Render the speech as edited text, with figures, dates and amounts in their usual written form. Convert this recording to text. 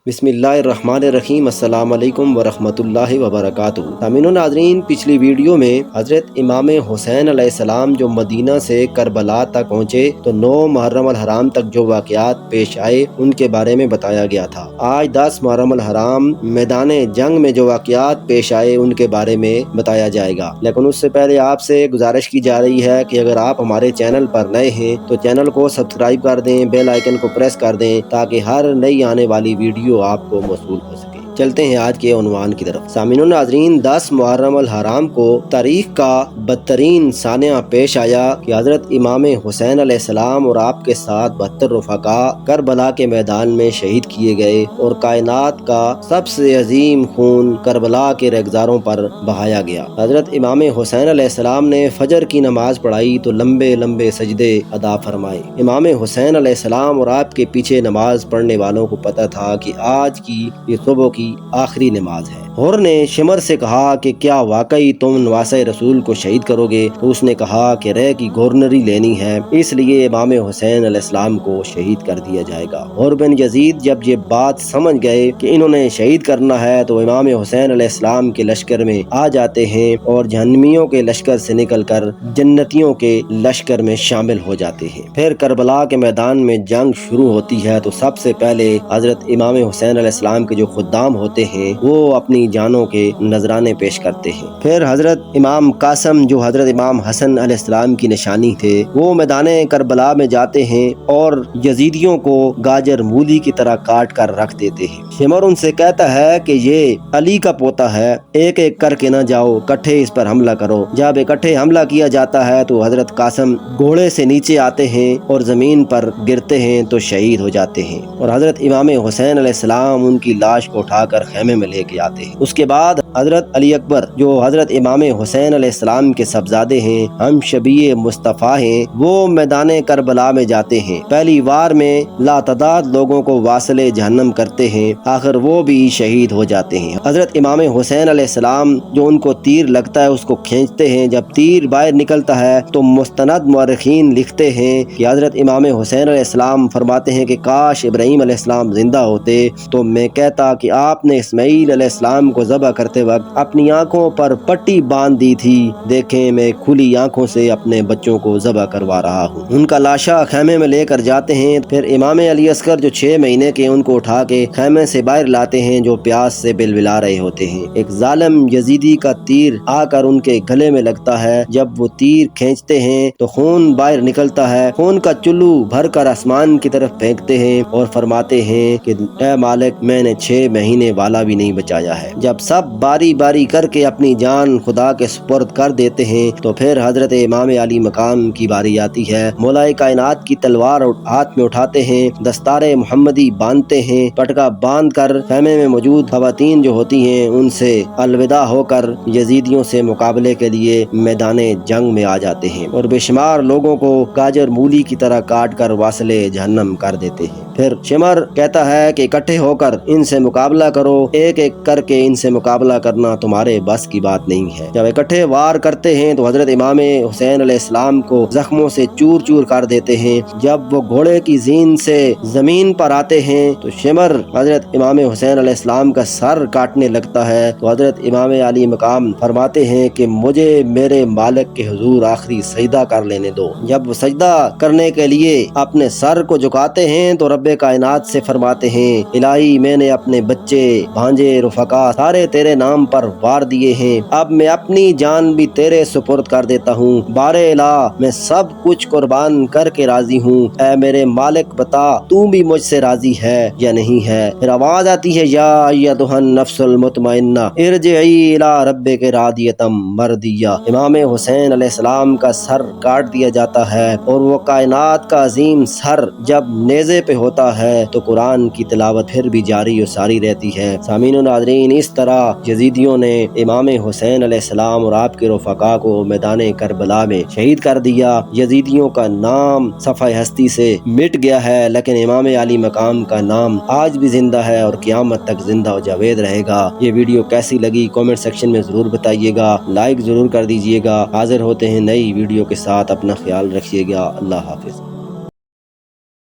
बिस्मिल्लाहिर्रहमानिर्रहीम। अस्सलाम वालेकुम वरहमतुल्लाहि वबरकातुहू। सामीन नाज़रीन, पिछली वीडियो में हज़रत इमाम हुसैन अलैहिस्सलाम जो मदीना से करबला तक पहुँचे तो 9 मुहर्रम अल हराम तक जो वाक़यात पेश आए उनके बारे में बताया गया था। आज 10 मुहर्रम अल हराम मैदान जंग में जो वाक़यात पेश आए उनके बारे में बताया जाएगा। लेकिन उससे पहले आपसे गुजारिश की जा रही है कि अगर आप हमारे चैनल पर नए हैं तो चैनल को सब्सक्राइब कर दें, बेल आइकन को प्रेस कर दें ताकि हर नई आने वाली वीडियो आपको मौसूल हो सके। चलते हैं आज के उन्वान की तरफ। सामीन नाज़रीन, 10 मुहर्रम अल हराम को तारीख का बदतरीन सानिया पेश आया कि हज़रत इमाम हुसैन अलैहिस्सलाम और आपके साथ 72 रफ़ाका करबला के मैदान में शहीद किए गए और कायनात का सबसे अजीम खून करबला के रेगजारों पर बहाया गया। हज़रत इमाम हुसैन अलैहिस्सलाम ने फजर की नमाज पढ़ाई तो लंबे लंबे सजदे अदा फरमाए। इमाम हुसैन अलैहिस्सलाम और आपके पीछे नमाज पढ़ने वालों को पता था कि आज की ये सुबह की आखिरी नमाज है। हुर ने शिमर से कहा कि क्या वाकई तुम नवासे रसूल को शहीद करोगे? तो उसने कहा कि रह की गवर्नरी लेनी है, इसलिए इमाम हुसैन अलैहिस्सलाम को शहीद कर दिया जाएगा। हुर बिन यजीद जब ये बात समझ गए कि इन्होंने शहीद करना है तो इमाम हुसैन अलैहिस्सलाम के लश्कर में आ जाते हैं और जहन्नमियों के लश्कर से निकलकर जन्नतियों के लश्कर में शामिल हो जाते हैं। फिर करबला के मैदान में जंग शुरू होती है तो सबसे पहले हजरत इमाम हुसैन अलैहिस्सलाम के जो खुद्दाम होते हैं वो अपनी जानों के नजराने पेश करते हैं। फिर हजरत इमाम कासम जो हजरत इमाम हसन अलैहिस्सलाम की निशानी थे वो मैदान करबला में जाते हैं और यजीदियों को गाजर मूली की तरह काट कर रख देते हैं। शिमर उनसे कहता है कि ये अली का पोता है, एक एक करके न जाओ, इकट्ठे इस पर हमला करो। जब इकट्ठे हमला किया जाता है तो हजरत कासम घोड़े से नीचे आते हैं और जमीन पर गिरते हैं तो शहीद हो जाते हैं और हजरत इमाम हुसैन अलैहिस्सलाम उनकी लाश को उठाकर खेमे में लेके आते हैं। उसके बाद हजरत अली अकबर जो हजरत इमाम हुसैन अलैहिस्सलाम के सबजादे हैं, हम शबीए मुस्तफ़ा हैं, वो मैदान करबला में जाते हैं। पहली वार में लातदाद लोगों को वासले जहन्नम करते हैं, आखिर वो भी शहीद हो जाते हैं। हजरत इमाम हुसैन अलैहिस्सलाम जो उनको तीर लगता है उसको खींचते हैं। जब तीर बाहर निकलता है तो मुस्तनद मुअर्रिखीन लिखते हैं कि हजरत इमाम हुसैन अलैहिस्सलाम फरमाते हैं कि काश इब्राहीम अलैहिस्सलाम जिंदा होते तो मैं कहता कि आपने इस्माईल अलैहिस्सलाम को ज़बह करते वक्त अपनी आंखों पर पट्टी बांध दी थी। देखें, मैं खुली आंखों से अपने बच्चों को ज़बह करवा रहा हूँ। उनका लाशा खेमे में लेकर जाते हैं। फिर इमाम अली अस्कर जो 6 महीने के उनको उठा के खेमे से बाहर लाते हैं जो प्यास से बिलबिला रहे होते हैं। एक जालिम यजीदी का तीर आकर उनके गले में लगता है। जब वो तीर खींचते हैं तो खून बाहर निकलता है। खून का चुल्लू भर कर आसमान की तरफ फेंकते हैं और फरमाते हैं कि ऐ मालिक, मैंने 6 महीने वाला भी नहीं बचाया है। जब सब बारी बारी करके अपनी जान खुदा के सुपुर्द कर देते हैं तो फिर हजरत इमाम अली मकाम की बारी आती है। मौलाए कायनात की तलवार हाथ में उठाते हैं, दस्तारे मुहम्मदी बांधते हैं, पटका बांध कर खेमे में मौजूद खवातीन जो होती हैं उनसे अलविदा होकर यजीदियों से मुकाबले के लिए मैदान जंग में आ जाते हैं और बेशुमार लोगों को गाजर मूली की तरह काट कर वासले जहन्नम कर देते हैं। फिर शिमर कहता है कि इकट्ठे होकर इनसे मुकाबला करो, एक एक करके इनसे मुकाबला करना तुम्हारे बस की बात नहीं है। जब इकट्ठे वार करते हैं तो हजरत इमाम हुसैन अलैहिस्सलाम को जख्मों से चूर चूर कर देते हैं। जब वो घोड़े की जीन से जमीन पर आते हैं तो शिमर हजरत इमाम हुसैन अलैहिस्सलाम का सर काटने लगता है तो हजरत इमाम अली मकाम फरमाते हैं कि मुझे मेरे मालिक के हुजूर आखिरी सजदा कर लेने दो। जब वो सजदा करने के लिए अपने सर को झुकाते हैं तो रब्बे कायनात से फरमाते हैं, इलाही, मैंने अपने बच्चे, भांजे, रुफका सारे तेरे नाम पर वार दिए हैं। अब मैं अपनी जान भी तेरे सुपुर्द कर देता हूँ। बारे इला, मैं सब कुछ कुर्बान करके राजी हूँ। ऐ मेरे मालिक, बता तू भी मुझसे राजी है या नहीं है। फिर आवाज आती है, या अय्युहन नफ्सुल मुतमइन्ना इरजिई इला रब्बिके रादियतम मर्दिया। इमाम हुसैन अलैहिस्सलाम का सर काट दिया जाता है और वो कायनात का अजीम सर जब नेज़े पे होता है तो कुरान की तिलावत फिर भी जारी और सारी रहती है। सामीन नाज़रीन, इस तरह यजीदियों ने इमाम हुसैन अलैहिस्सलाम और आपके रफ़ाका को मैदान करबला में शहीद कर दिया। यजीदियों का नाम सफ़ाए हस्ती से मिट गया है लेकिन इमाम अली मकाम का नाम आज भी जिंदा है और क़यामत तक जिंदा और जावेद रहेगा। ये वीडियो कैसी लगी कमेंट सेक्शन में जरूर बताइएगा, लाइक जरूर कर दीजिएगा। हाजिर होते हैं नई वीडियो के साथ, अपना ख्याल रखिएगा। अल्लाह हाफिज।